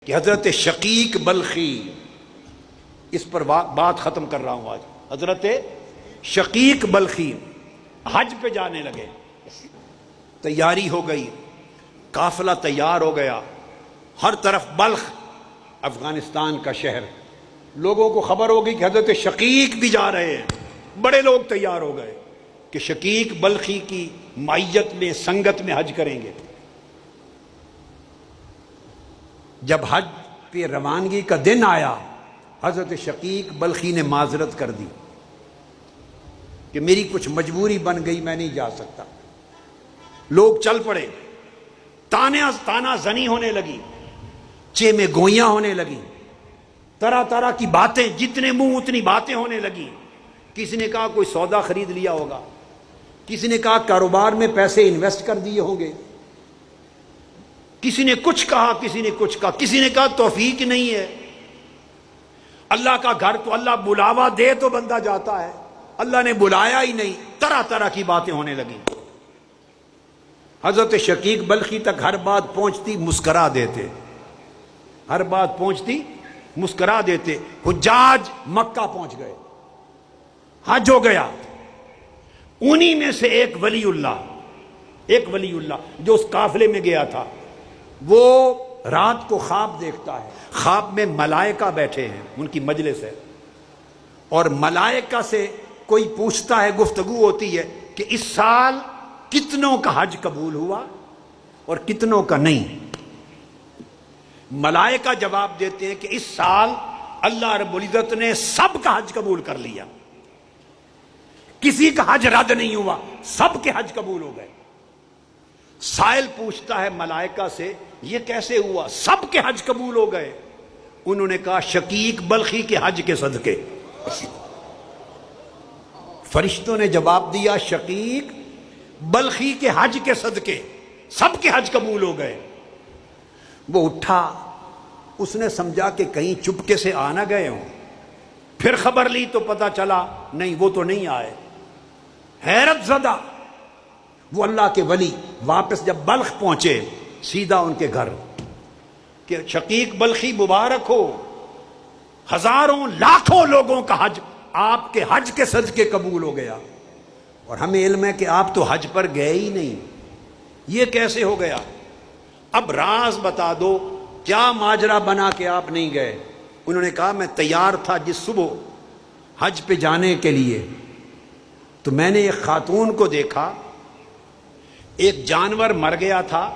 کہ حضرت شقیق بلخی، اس پر بات ختم کر رہا ہوں آج، حضرت شقیق بلخی حج پہ جانے لگے، تیاری ہو گئی، قافلہ تیار ہو گیا، ہر طرف بلخ افغانستان کا شہر، لوگوں کو خبر ہو گئی کہ حضرت شقیق بھی جا رہے ہیں، بڑے لوگ تیار ہو گئے کہ شقیق بلخی کی معیت میں سنگت میں حج کریں گے۔ جب حج پہ روانگی کا دن آیا، حضرت شقیق بلخی نے معذرت کر دی کہ میری کچھ مجبوری بن گئی، میں نہیں جا سکتا۔ لوگ چل پڑے، تانا زنی ہونے لگی، چے میں گوئیاں ہونے لگی، طرح طرح کی باتیں، جتنے منہ اتنی باتیں ہونے لگی۔ کسی نے کہا کوئی سودا خرید لیا ہوگا، کسی نے کہا کاروبار میں پیسے انویسٹ کر دیے ہوں گے، کسی نے کچھ کہا، کسی نے کچھ کہا، کسی نے کہا توفیق نہیں ہے، اللہ کا گھر تو اللہ بلاوا دے تو بندہ جاتا ہے، اللہ نے بلایا ہی نہیں، طرح طرح کی باتیں ہونے لگی۔ حضرت شقیق بلخی تک ہر بات پہنچتی مسکرا دیتے، ہر بات پہنچتی مسکرا دیتے۔ حجاج مکہ پہنچ گئے، حج ہو گیا۔ انہی میں سے ایک ولی اللہ جو اس قافلے میں گیا تھا، وہ رات کو خواب دیکھتا ہے، خواب میں ملائکہ بیٹھے ہیں، ان کی مجلس ہے، اور ملائکہ سے کوئی پوچھتا ہے، گفتگو ہوتی ہے کہ اس سال کتنوں کا حج قبول ہوا اور کتنوں کا نہیں۔ ملائکہ جواب دیتے ہیں کہ اس سال اللہ رب العزت نے سب کا حج قبول کر لیا، کسی کا حج رد نہیں ہوا، سب کے حج قبول ہو گئے۔ سائل پوچھتا ہے ملائکہ سے یہ کیسے ہوا، سب کے حج قبول ہو گئے؟ انہوں نے کہا شقیق بلخی کے حج کے صدقے۔ فرشتوں نے جواب دیا شقیق بلخی کے حج کے صدقے سب کے حج قبول ہو گئے۔ وہ اٹھا، اس نے سمجھا کہ کہیں چپکے سے آ نہ گئے ہوں، پھر خبر لی تو پتا چلا نہیں، وہ تو نہیں آئے۔ حیرت زدہ وہ اللہ کے ولی واپس جب بلخ پہنچے، سیدھا ان کے گھر کہ شقیق بلخی مبارک ہو، ہزاروں لاکھوں لوگوں کا حج آپ کے حج کے صدقے قبول ہو گیا، اور ہمیں علم ہے کہ آپ تو حج پر گئے ہی نہیں، یہ کیسے ہو گیا؟ اب راز بتا دو، کیا ماجرا بنا کہ آپ نہیں گئے؟ انہوں نے کہا میں تیار تھا جس صبح حج پہ جانے کے لیے، تو میں نے ایک خاتون کو دیکھا، ایک جانور مر گیا تھا،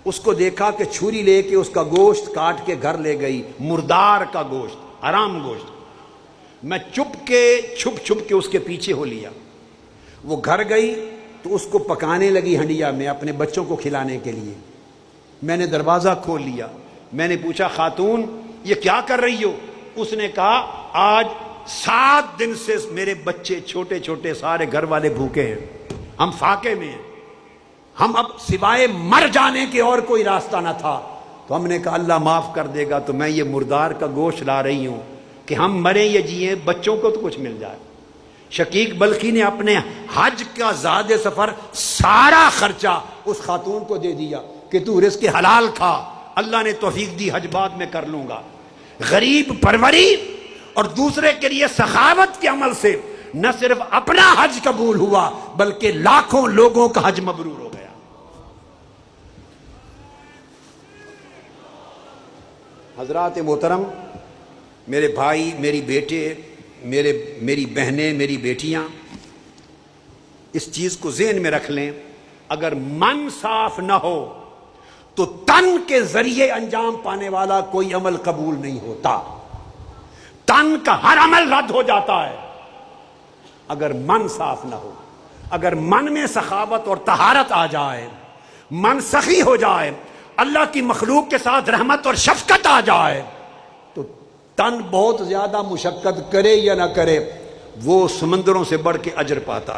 اس کو دیکھا کہ چھری لے کے اس کا گوشت کاٹ کے گھر لے گئی، مردار کا گوشت، حرام گوشت۔ میں چھپ کے اس کے پیچھے ہو لیا، وہ گھر گئی تو اس کو پکانے لگی ہنڈیا میں اپنے بچوں کو کھلانے کے لیے۔ میں نے دروازہ کھول لیا، میں نے پوچھا خاتون یہ کیا کر رہی ہو؟ اس نے کہا آج 7 دن سے میرے بچے چھوٹے چھوٹے سارے گھر والے بھوکے ہیں، ہم فاقے میں ہیں، ہم اب سوائے مر جانے کے اور کوئی راستہ نہ تھا، تو ہم نے کہا اللہ معاف کر دے گا، تو میں یہ مردار کا گوشت لا رہی ہوں کہ ہم مریں یا جیئیں بچوں کو تو کچھ مل جائے۔ شقیق بلخی نے اپنے حج کا زاد سفر سارا خرچہ اس خاتون کو دے دیا کہ تو رزق حلال کھا، اللہ نے توفیق دی حج بعد میں کر لوں گا۔ غریب پروری اور دوسرے کے لیے سخاوت کے عمل سے نہ صرف اپنا حج قبول ہوا بلکہ لاکھوں لوگوں کا حج مبرور ہو گیا۔ حضرات محترم، میرے بھائی، میری بیٹے، میری بہنیں، میری بیٹیاں، اس چیز کو ذہن میں رکھ لیں، اگر من صاف نہ ہو تو تن کے ذریعے انجام پانے والا کوئی عمل قبول نہیں ہوتا، تن کا ہر عمل رد ہو جاتا ہے اگر من صاف نہ ہو۔ اگر من میں سخاوت اور طہارت آ جائے، من سخی ہو جائے، اللہ کی مخلوق کے ساتھ رحمت اور شفقت آ جائے، تو تن بہت زیادہ مشقت کرے یا نہ کرے وہ سمندروں سے بڑھ کے اجر پاتا ہے۔